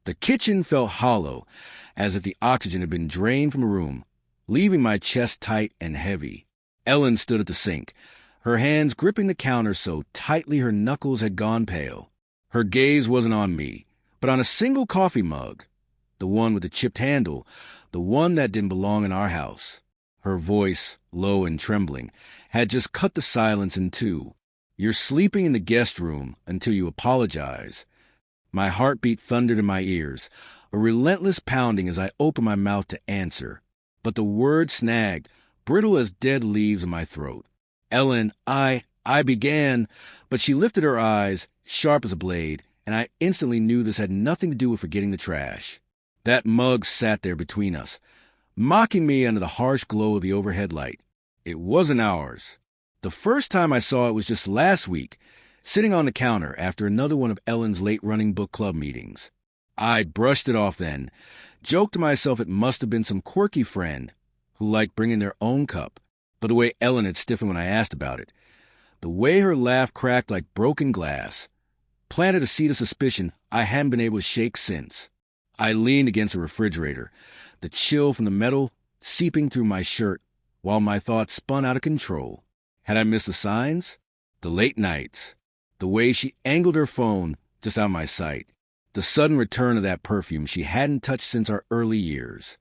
The kitchen felt hollow, as if the oxygen had been drained from the room, leaving my chest tight and heavy. Ellen stood at the sink, her hands gripping the counter so tightly her knuckles had gone pale. Her gaze wasn't on me, but on a single coffee mug, the one with the chipped handle, the one that didn't belong in our house. Her voice, low and trembling, had just cut the silence in two. "You're sleeping in the guest room until you apologize." My heartbeat thundered in my ears, a relentless pounding as I opened my mouth to answer. But the word snagged, brittle as dead leaves in my throat. "Ellen, I began," but she lifted her eyes, sharp as a blade, and I instantly knew this had nothing to do with forgetting the trash. That mug sat there between us, mocking me under the harsh glow of the overhead light. It wasn't ours. The first time I saw it was just last week, sitting on the counter after another one of Ellen's late-running book club meetings. I brushed it off then, joked to myself it must have been some quirky friend who liked bringing their own cup, but the way Ellen had stiffened when I asked about it, the way her laugh cracked like broken glass, planted a seed of suspicion I hadn't been able to shake since. I leaned against the refrigerator, the chill from the metal seeping through my shirt, while my thoughts spun out of control. Had I missed the signs? The late nights. The way she angled her phone just out of my sight. The sudden return of that perfume she hadn't touched since our early years.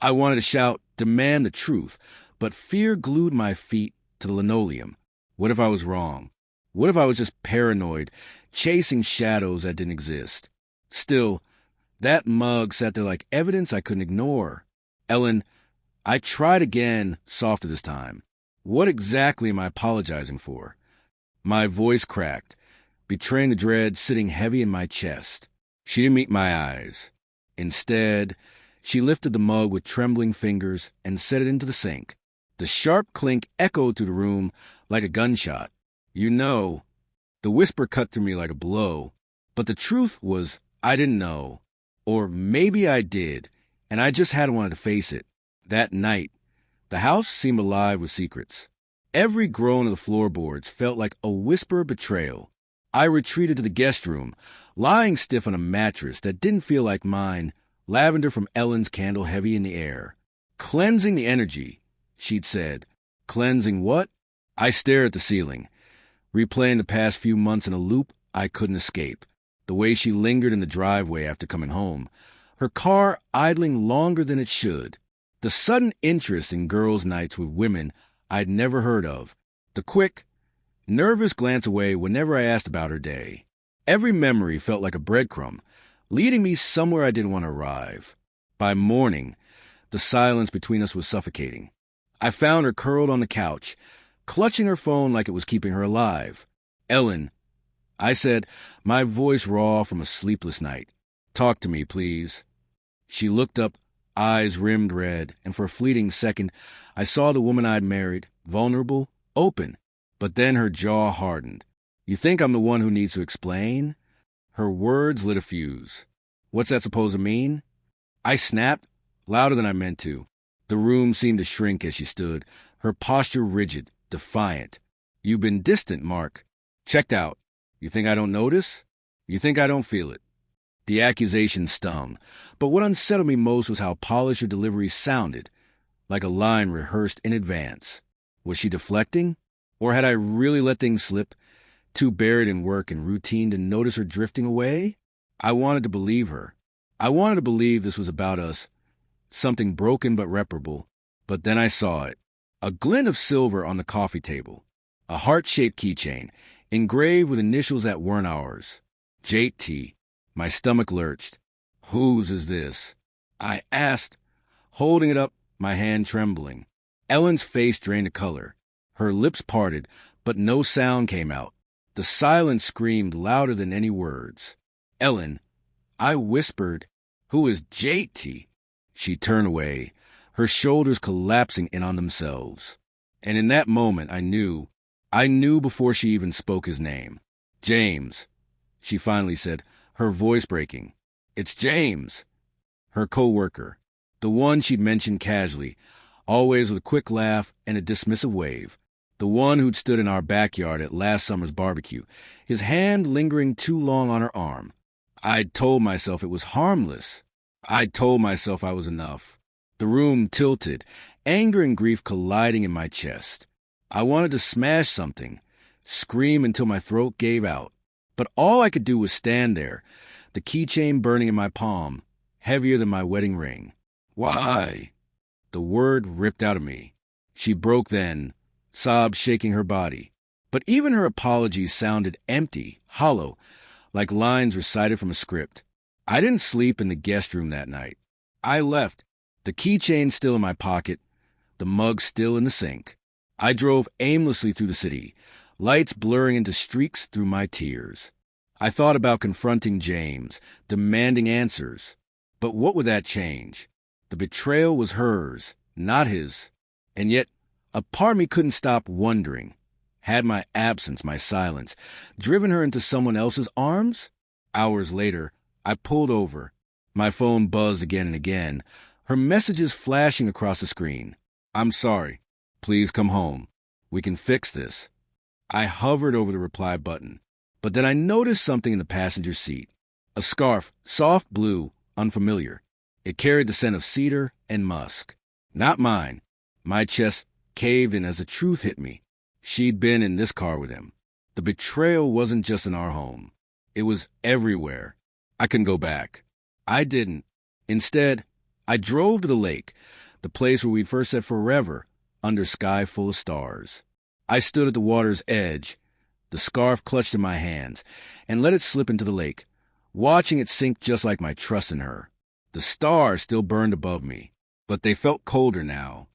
I wanted to shout, demand the truth, but fear glued my feet to the linoleum. What if I was wrong? What if I was just paranoid, chasing shadows that didn't exist? Still, that mug sat there like evidence I couldn't ignore. "Ellen," I tried again, softer this time. "What exactly am I apologizing for?" My voice cracked, betraying the dread sitting heavy in my chest. She didn't meet my eyes. Instead, she lifted the mug with trembling fingers and set it into the sink. The sharp clink echoed through the room like a gunshot. "You know," the whisper cut through me like a blow. But the truth was, I didn't know. Or maybe I did, and I just hadn't wanted to face it. That night, the house seemed alive with secrets. Every groan of the floorboards felt like a whisper of betrayal. I retreated to the guest room, lying stiff on a mattress that didn't feel like mine, lavender from Ellen's candle heavy in the air. "Cleansing the energy," she'd said. Cleansing what? I stared at the ceiling, replaying the past few months in a loop I couldn't escape. The way she lingered in the driveway after coming home, her car idling longer than it should. The sudden interest in girls' nights with women I'd never heard of. The quick, nervous glance away whenever I asked about her day. Every memory felt like a breadcrumb, leading me somewhere I didn't want to arrive. By morning, the silence between us was suffocating. I found her curled on the couch, clutching her phone like it was keeping her alive. "Ellen," I said, my voice raw from a sleepless night. "Talk to me, please." She looked up, eyes rimmed red, and for a fleeting second, I saw the woman I'd married, vulnerable, open. But then her jaw hardened. "You think I'm the one who needs to explain?" Her words lit a fuse. "What's that supposed to mean?" I snapped, louder than I meant to. The room seemed to shrink as she stood, her posture rigid, defiant. "You've been distant, Mark. Checked out. You think I don't notice? You think I don't feel it?" The accusation stung, but what unsettled me most was how polished her delivery sounded, like a line rehearsed in advance. Was she deflecting? Or had I really let things slip, too buried in work and routine to notice her drifting away? I wanted to believe her. I wanted to believe this was about us, something broken but reparable. But then I saw it. A glint of silver on the coffee table. A heart-shaped keychain, engraved with initials that weren't ours. JT. My stomach lurched. "Whose is this?" I asked, holding it up, my hand trembling. Ellen's face drained the color. Her lips parted, but no sound came out. The silence screamed louder than any words. "Ellen," I whispered, "who is JT?" She turned away, her shoulders collapsing in on themselves. And in that moment, I knew before she even spoke his name. "James," she finally said, her voice breaking. "It's James." Her co-worker, the one she'd mentioned casually, always with a quick laugh and a dismissive wave. The one who'd stood in our backyard at last summer's barbecue, his hand lingering too long on her arm. I'd told myself it was harmless. I'd told myself I was enough. The room tilted, anger and grief colliding in my chest. I wanted to smash something, scream until my throat gave out. But all I could do was stand there, the keychain burning in my palm, heavier than my wedding ring. Why? The word ripped out of me. She broke then, sobs shaking her body. But even her apologies sounded empty, hollow, like lines recited from a script. I didn't sleep in the guest room that night. I left, the keychain still in my pocket, the mug still in the sink. I drove aimlessly through the city, lights blurring into streaks through my tears. I thought about confronting James, demanding answers. But what would that change? The betrayal was hers, not his. And yet, a part of me couldn't stop wondering. Had my absence, my silence, driven her into someone else's arms? Hours later, I pulled over. My phone buzzed again and again, her messages flashing across the screen. I'm sorry. Please come home. We can fix this. I hovered over the reply button, but then I noticed something in the passenger seat. A scarf, soft blue, unfamiliar. It carried the scent of cedar and musk. Not mine. My chest caved in as the truth hit me. She'd been in this car with him. The betrayal wasn't just in our home. It was everywhere. I couldn't go back. I didn't. Instead, I drove to the lake, the place where we'd first said forever, under sky full of stars. I stood at the water's edge, the scarf clutched in my hands, and let it slip into the lake, watching it sink just like my trust in her. The stars still burned above me, but they felt colder now,